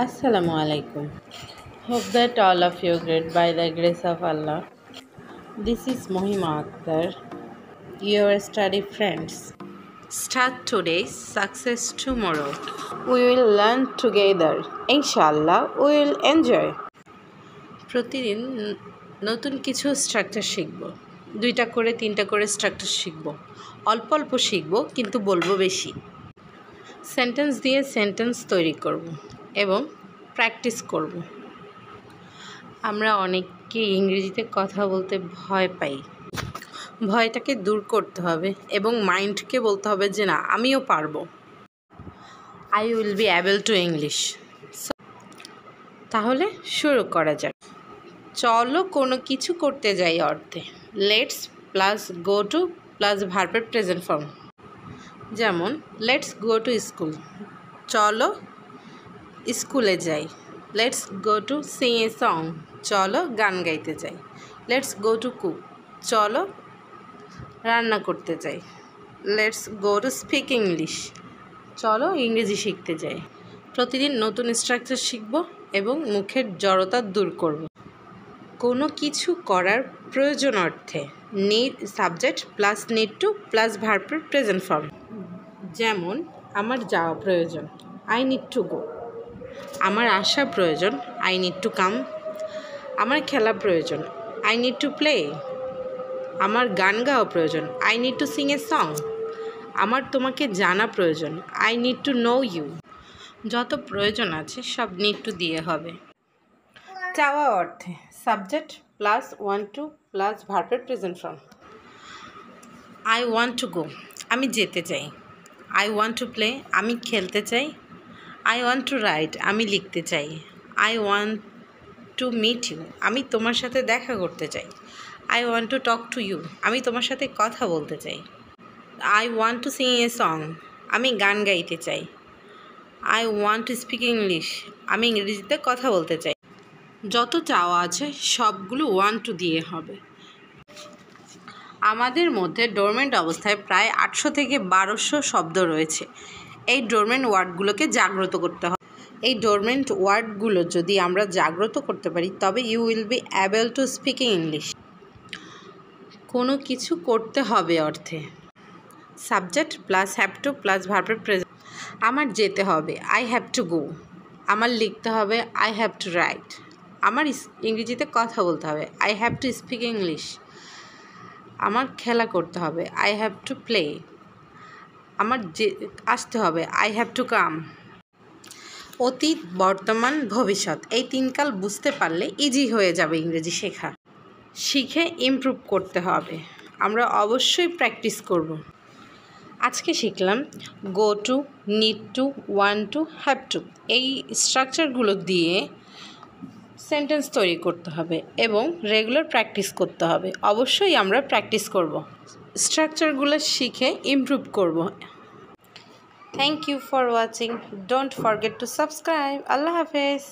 Assalamu alaikum. Hope that all of you are great by the grace of Allah. This is Mohima Akhtar, your study friends. Start today, success tomorrow. We will learn together. Inshallah, we will enjoy. প্রতিদিন নতুন কিছু structure শিখব। 2টা করে 3টা করে structure শিখব। অল্প অল্প শিখব কিন্তু বলবো বেশি। সেন্টেন্স দিয়ে সেন্টেন্স তৈরি করব এবং প্র্যাকটিস করব। আমরা অনেককে ইংরেজিতে কথা বলতে ভয় পাই। ভয়টাকে দূর করতে হবে এবং মাইন্ডকে বলতে হবে যে না, আমিও পারবো। I will be able to English. তাহলে শুরু করা যাক। চলো কোনো কিছু করতে যাই অর্থে let's plus go to plus ভার্বের প্রেজেন্ট ফর্ম। যেমন লেটস গো টু স্কুল, চলো স্কুলে যাই। Let's go to sing a song, চলো গান গাইতে যাই। লেটস গো টু কুক, চলো রান্না করতে যাই। Let's go to speak English, চলো ইংরেজি শিখতে যাই। প্রতিদিন নতুন স্ট্রাকচার শিখব এবং মুখের জড়তা দূর করব। কোনো কিছু করার প্রয়োজন অর্থে need subject plus need to plus ভার্বের প্রেজেন্ট ফর্ম। যেমন আমার যাওয়া প্রয়োজন, আই নিড টু গো। আমার আসা প্রয়োজন, আই নিড টু কাম। আমার খেলা প্রয়োজন, আই নিড টু প্লে। আমার গান গাওয়া প্রয়োজন, I need to sing a song. আমার তোমাকে জানা প্রয়োজন, I need to know you. যত প্রয়োজন আছে সব নিড টু দিয়ে হবে। চাওয়া অর্থে subject plus want to plus ভার্বের present form. I want to go, আমি যেতে চাই। আই ওয়ান্ট টু প্লে, আমি খেলতে চাই। আই ওয়ান্ট টু রাইট, আমি লিখতে চাই। I want to meet you, আমি তোমার সাথে দেখা করতে চাই। I want to talk to you, আমি তোমার সাথে কথা বলতে চাই। I want to sing a song, আমি গান গাইতে চাই। I want to speak English, আমি ইংরেজিতে কথা বলতে চাই। যত চাওয়া আছে সবগুলো ওয়ান্ট টু দিয়ে হবে। আমাদের মধ্যে ডোরমেন্ট অবস্থায় প্রায় 800 থেকে 1200 শব্দ রয়েছে। এই ডোরমেন্ট ওয়ার্ডগুলোকে জাগ্রত করতে হবে। এই ডোরমেন্ট ওয়ার্ডগুলো যদি আমরা জাগ্রত করতে পারি তবে you will be able to speak English. কোনো কিছু করতে হবে অর্থে subject plus have to plus ভার্বের প্রেজেন্ট। আমার যেতে হবে, আই হ্যাভ টু গো। আমার লিখতে হবে, আই হ্যাভ টু রাইট। আমার ইংরেজিতে কথা বলতে হবে, I have to speak English. আমার খেলা করতে হবে, আই হ্যাভ টু প্লে। আমার আসতে হবে, আই হ্যাভ টু কাম। অতীত, বর্তমান, ভবিষ্যৎ এই 3 কাল বুঝতে পারলে ইজি হয়ে যাবে ইংরেজি শেখা। শিখে ইমপ্রুভ করতে হবে। আমরা অবশ্যই প্র্যাকটিস করব। আজকে শিখলাম go to, need to, want to, have to. এই স্ট্রাকচারগুলো দিয়ে সেন্টেন্স তৈরি করতে হবে এবং রেগুলার প্র্যাকটিস করতে হবে। অবশ্যই আমরা প্র্যাকটিস করব। স্ট্রাকচারগুলো শিখে ইমপ্রুভ করব। Thank you for watching. Don't forget to subscribe. আল্লাহ হাফেজ।